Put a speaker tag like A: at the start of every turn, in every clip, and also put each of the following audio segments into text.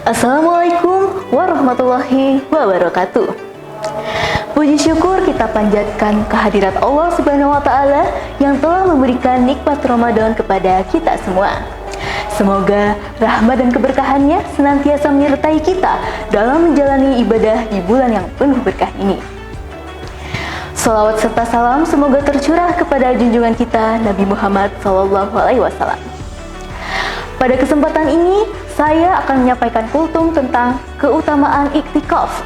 A: Assalamualaikum warahmatullahi wabarakatuh. Puji syukur kita panjatkan kehadirat Allah Subhanahu wa Ta'ala yang telah memberikan nikmat Ramadan kepada kita semua. Semoga rahmat dan keberkahannya senantiasa menyertai kita dalam menjalani ibadah di bulan yang penuh berkah ini. Salawat serta salam semoga tercurah kepada junjungan kita Nabi Muhammad SAW. Pada kesempatan ini, saya akan menyampaikan kultum tentang keutamaan iktikaf.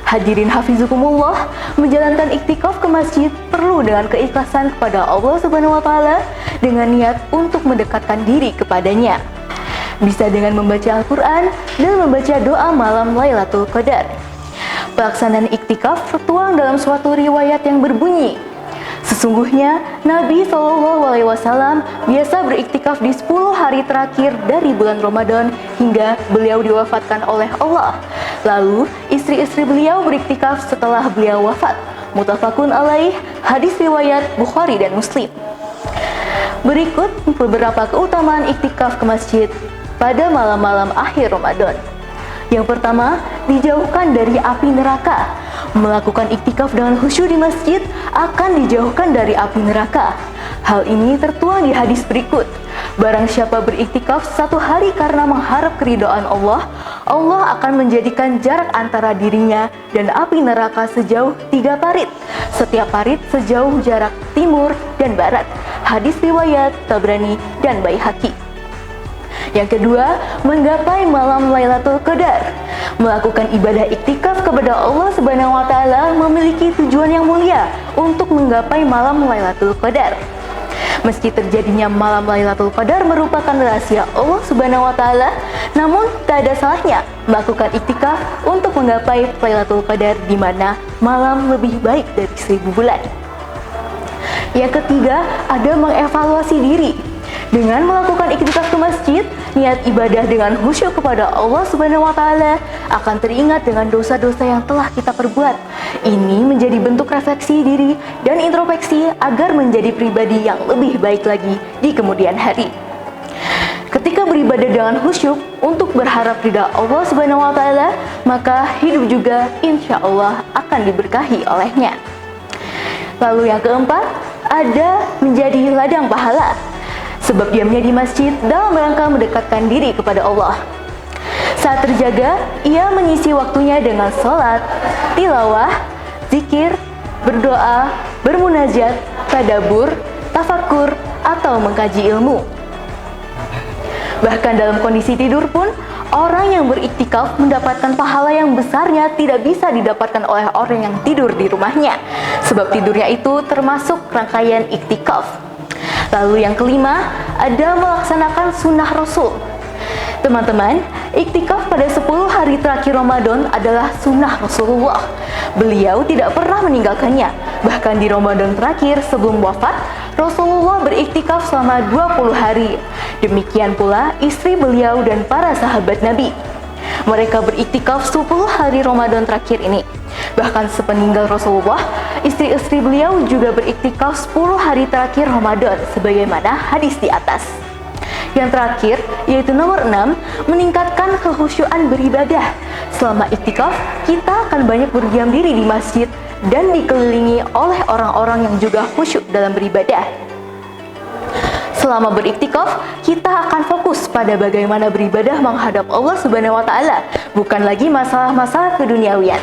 A: Hadirin hafizukumullah, menjalankan iktikaf ke masjid perlu dengan keikhlasan kepada Allah Subhanahu wa Ta'ala dengan niat untuk mendekatkan diri kepadanya. Bisa dengan membaca Al-Quran dan membaca doa malam Lailatul Qadar. Pelaksanaan iktikaf tertuang dalam suatu riwayat yang berbunyi, sesungguhnya Nabi SAW biasa beriktikaf di 10 hari terakhir dari bulan Ramadan hingga beliau diwafatkan oleh Allah. Lalu istri-istri beliau beriktikaf setelah beliau wafat. Muttafaqun alaih, hadis riwayat Bukhari dan Muslim. Berikut beberapa keutamaan iktikaf ke masjid pada malam-malam akhir Ramadan. Yang pertama, dijauhkan dari api neraka. Melakukan iktikaf dengan khusyuk di masjid akan dijauhkan dari api neraka. Hal ini tertuang di hadis berikut. Barang siapa beriktikaf 1 hari karena mengharap keridhaan Allah, Allah akan menjadikan jarak antara dirinya dan api neraka sejauh 3 parit. Setiap parit sejauh jarak timur dan barat. Hadis riwayat Tabrani dan Baihaqi. Yang kedua, menggapai malam Lailatul Qadar. Melakukan ibadah iktikaf kepada Allah Subhanahu wa Ta'ala memiliki tujuan yang mulia untuk menggapai malam Lailatul Qadar. Meski terjadinya malam Lailatul Qadar merupakan rahasia Allah Subhanahu wa Ta'ala, namun tak ada salahnya melakukan iktikaf untuk menggapai Lailatul Qadar di mana malam lebih baik dari 1000 bulan. Yang ketiga, ada mengevaluasi diri. Dengan melakukan iktikaf ke masjid, niat ibadah dengan khusyuk kepada Allah Subhanahu wa Ta'ala akan teringat dengan dosa-dosa yang telah kita perbuat. Ini menjadi bentuk refleksi diri dan introspeksi agar menjadi pribadi yang lebih baik lagi di kemudian hari. Ketika beribadah dengan khusyuk untuk berharap ridha Allah Subhanahu wa Ta'ala, maka hidup juga insya Allah akan diberkahi olehnya. Lalu yang keempat, ada menjadi ladang pahala. Sebab diamnya di masjid dalam rangka mendekatkan diri kepada Allah. Saat terjaga, ia mengisi waktunya dengan sholat, tilawah, zikir, berdoa, bermunajat, tadabbur, tafakur, atau mengkaji ilmu. Bahkan dalam kondisi tidur pun, orang yang beriktikaf mendapatkan pahala yang besarnya tidak bisa didapatkan oleh orang yang tidur di rumahnya. Sebab tidurnya itu termasuk rangkaian iktikaf. Lalu yang kelima, ada melaksanakan sunnah Rasul. Teman-teman, iktikaf pada 10 hari terakhir Ramadan adalah sunnah Rasulullah. Beliau tidak pernah meninggalkannya. Bahkan di Ramadan terakhir sebelum wafat, Rasulullah beriktikaf selama 20 hari. Demikian pula istri beliau dan para sahabat Nabi. Mereka beriktikaf 10 hari Ramadan terakhir ini. Bahkan sepeninggal Rasulullah, istri-istri beliau juga beriktikaf 10 hari terakhir Ramadan sebagaimana hadis di atas. Yang terakhir, yaitu nomor 6, meningkatkan kekhusyuan beribadah. Selama iktikaf, kita akan banyak berdiam diri di masjid dan dikelilingi oleh orang-orang yang juga khusyuk dalam beribadah. Selama beriktikaf, kita akan fokus pada bagaimana beribadah menghadap Allah Subhanahu wa Ta'ala, bukan lagi masalah-masalah keduniawian.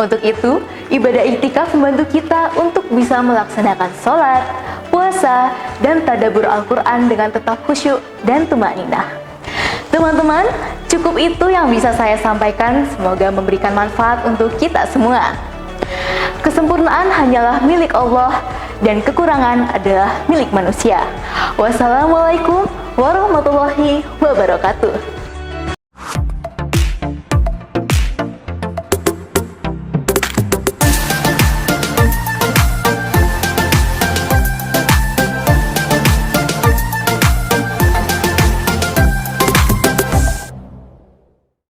A: Untuk itu, ibadah iktikaf membantu kita untuk bisa melaksanakan sholat, puasa, dan tadabbur Al-Quran dengan tetap khusyuk dan tumaninah. Teman-teman, cukup itu yang bisa saya sampaikan. Semoga memberikan manfaat untuk kita semua. Kesempurnaan hanyalah milik Allah dan kekurangan adalah milik manusia. Wassalamualaikum warahmatullahi wabarakatuh.